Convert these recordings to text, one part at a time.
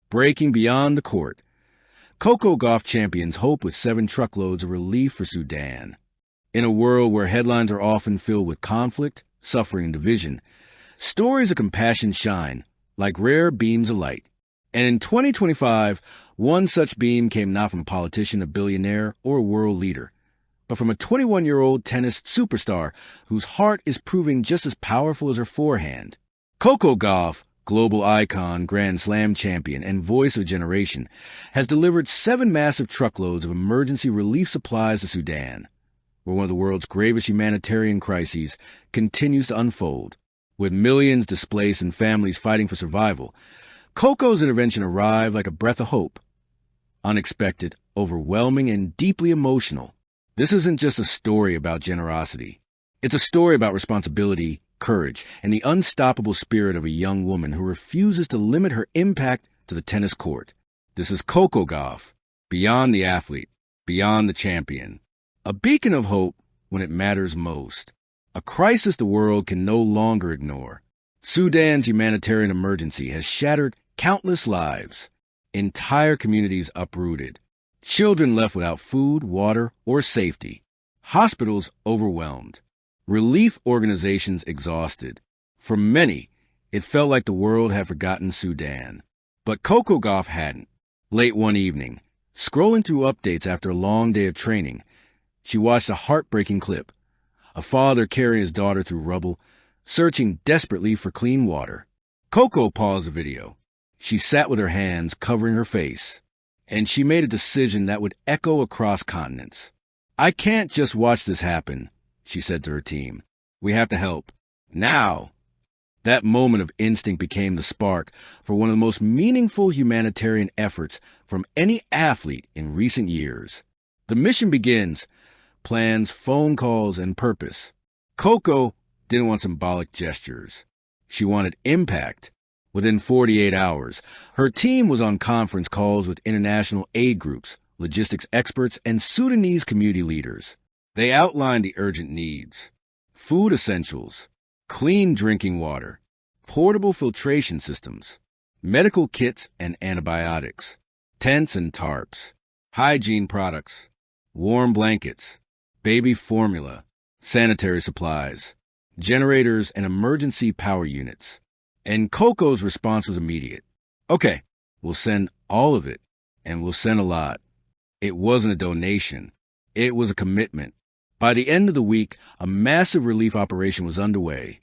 breaking beyond the court. Coco Gauff champions hope with 7 truckloads of relief for Sudan. In a world where headlines are often filled with conflict, suffering, and division, stories of compassion shine like rare beams of light. And in 2025, one such beam came not from a politician, a billionaire, or a world leader, but from a 21-year-old tennis superstar whose heart is proving just as powerful as her forehand. Coco Gauff, global icon, Grand Slam champion, and voice of a generation, has delivered 7 massive truckloads of emergency relief supplies to Sudan, where one of the world's gravest humanitarian crises continues to unfold. With millions displaced and families fighting for survival, Coco's intervention arrived like a breath of hope. Unexpected, overwhelming, and deeply emotional. This isn't just a story about generosity. It's a story about responsibility, courage, and the unstoppable spirit of a young woman who refuses to limit her impact to the tennis court. This is Coco Gauff, beyond the athlete, beyond the champion. A beacon of hope when it matters most. A crisis the world can no longer ignore. Sudan's humanitarian emergency has shattered countless lives, entire communities uprooted, children left without food, water, or safety, hospitals overwhelmed, relief organizations exhausted. For many, it felt like the world had forgotten Sudan. But Coco Gauff hadn't. Late one evening, scrolling through updates after a long day of training, she watched a heartbreaking clip. A father carrying his daughter through rubble, searching desperately for clean water. Coco paused the video. She sat with her hands covering her face, and she made a decision that would echo across continents. "I can't just watch this happen," she said to her team. "We have to help. Now." That moment of instinct became the spark for one of the most meaningful humanitarian efforts from any athlete in recent years. The mission begins. Plans, phone calls, and purpose. Coco didn't want symbolic gestures. She wanted impact. Within 48 hours, her team was on conference calls with international aid groups, logistics experts, and Sudanese community leaders. They outlined the urgent needs: food essentials, clean drinking water, portable filtration systems, medical kits and antibiotics, tents and tarps, hygiene products, warm blankets, baby formula, sanitary supplies, generators, and emergency power units. And Coco's response was immediate. "Okay, we'll send all of it, and we'll send a lot." It wasn't a donation. It was a commitment. By the end of the week, a massive relief operation was underway,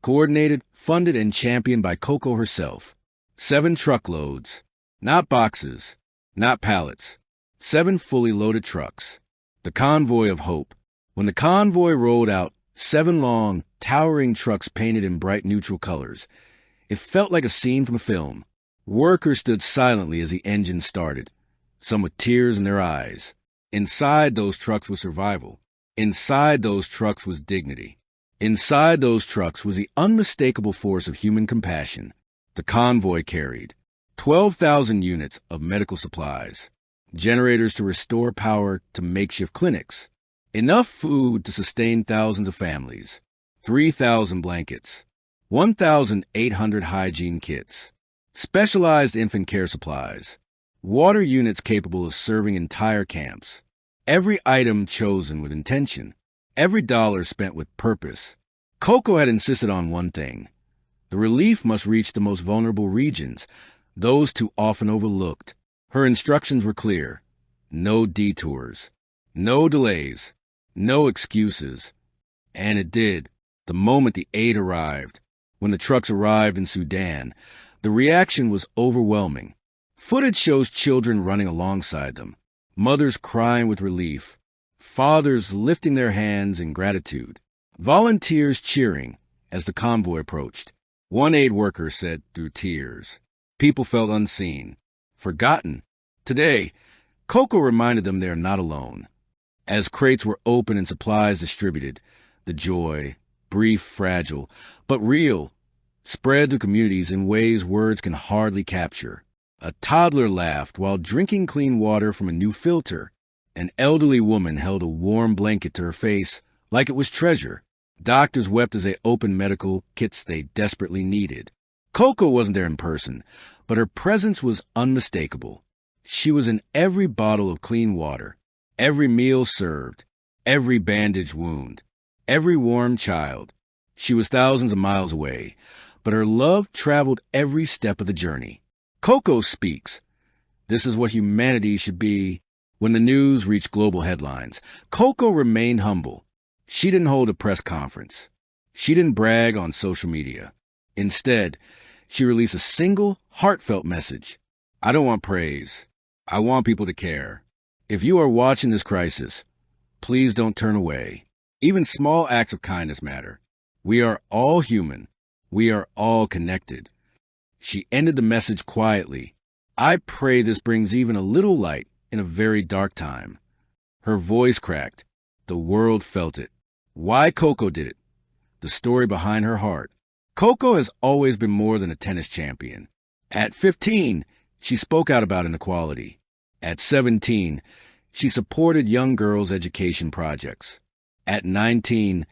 coordinated, funded, and championed by Coco herself. 7 truckloads, not boxes, not pallets, 7 fully loaded trucks. The convoy of hope. When the convoy rolled out, 7 long, towering trucks painted in bright neutral colors, it felt like a scene from a film. Workers stood silently as the engine started, some with tears in their eyes. Inside those trucks was survival. Inside those trucks was dignity. Inside those trucks was the unmistakable force of human compassion. The convoy carried 12,000 units of medical supplies, generators to restore power to makeshift clinics, enough food to sustain thousands of families, 3,000 blankets, 1,800 hygiene kits, specialized infant care supplies, water units capable of serving entire camps. Every item chosen with intention, every dollar spent with purpose. Coco had insisted on one thing. The relief must reach the most vulnerable regions, those too often overlooked. Her instructions were clear. No detours, no delays, no excuses. And it did. The moment the aid arrived, when the trucks arrived in Sudan, the reaction was overwhelming. Footage shows children running alongside them, mothers crying with relief, fathers lifting their hands in gratitude, volunteers cheering as the convoy approached. One aid worker said through tears, "People felt unseen, forgotten." Today, Coco reminded them they are not alone. As crates were opened and supplies distributed, the joy, brief, fragile, but real, spread through communities in ways words can hardly capture. A toddler laughed while drinking clean water from a new filter. An elderly woman held a warm blanket to her face like it was treasure. Doctors wept as they opened medical kits they desperately needed. Coco wasn't there in person, but her presence was unmistakable. She was in every bottle of clean water, every meal served, every bandaged wound, every warm child. She was thousands of miles away, but her love traveled every step of the journey. Coco speaks. This is what humanity should be. When the news reached global headlines, Coco remained humble. She didn't hold a press conference. She didn't brag on social media. Instead, she released a single, heartfelt message. I don't want praise. I want people to care. If you are watching this crisis, please don't turn away. Even small acts of kindness matter. We are all human. We are all connected. She ended the message quietly. I pray this brings even a little light in a very dark time. Her voice cracked. The world felt it. Why Coco did it. The story behind her heart. Coco has always been more than a tennis champion. At 15, she spoke out about inequality. At 17, she supported young girls' education projects. At 19,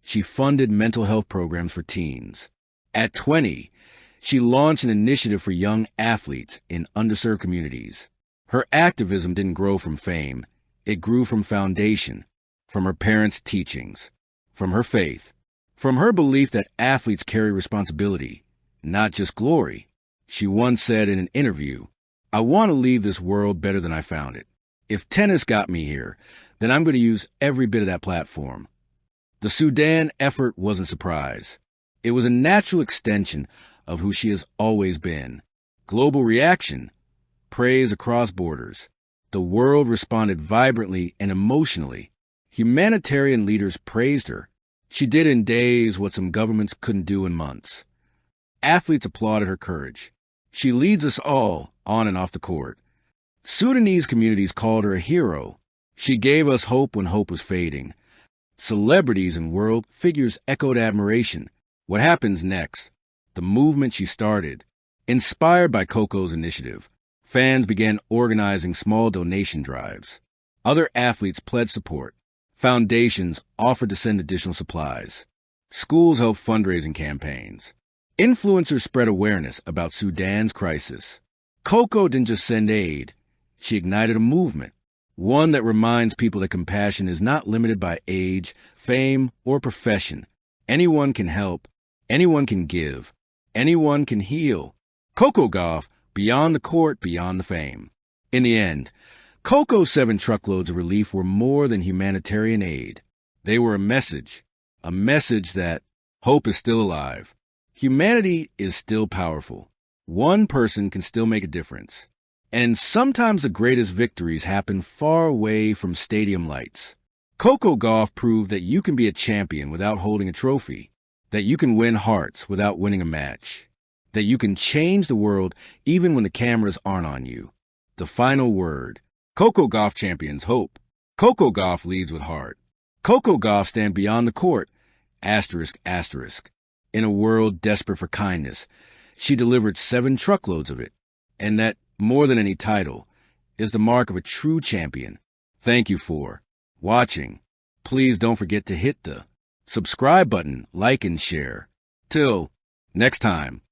she funded mental health programs for teens. At 20, she launched an initiative for young athletes in underserved communities. Her activism didn't grow from fame. It grew from foundation, from her parents' teachings, from her faith, from her belief that athletes carry responsibility, not just glory. She once said in an interview, I want to leave this world better than I found it. If tennis got me here, then I'm going to use every bit of that platform. The Sudan effort wasn't a surprise. It was a natural extension of who she has always been. Global reaction, praise across borders. The world responded vibrantly and emotionally. Humanitarian leaders praised her. She did in days what some governments couldn't do in months. Athletes applauded her courage. She leads us all, on and off the court. Sudanese communities called her a hero. She gave us hope when hope was fading. Celebrities and world figures echoed admiration. What happens next? The movement she started. Inspired by Coco's initiative, fans began organizing small donation drives. Other athletes pledged support. Foundations offered to send additional supplies. Schools held fundraising campaigns. Influencers spread awareness about Sudan's crisis. Coco didn't just send aid. She ignited a movement, one that reminds people that compassion is not limited by age, fame, or profession. Anyone can help. Anyone can give. Anyone can heal. Coco Gauff, beyond the court, beyond the fame. In the end, Coco's 7 truckloads of relief were more than humanitarian aid. They were a message that hope is still alive. Humanity is still powerful. One person can still make a difference. And sometimes the greatest victories happen far away from stadium lights. Coco Gauff proved that you can be a champion without holding a trophy, that you can win hearts without winning a match, that you can change the world even when the cameras aren't on you. The final word. Coco Gauff champions hope. Coco Gauff leads with heart. Coco Gauff stand beyond the court. Asterisk, asterisk. In a world desperate for kindness, she delivered 7 truckloads of it. And that, more than any title, is the mark of a true champion. Thank you for watching. Please don't forget to hit the subscribe button, like and share. Till next time.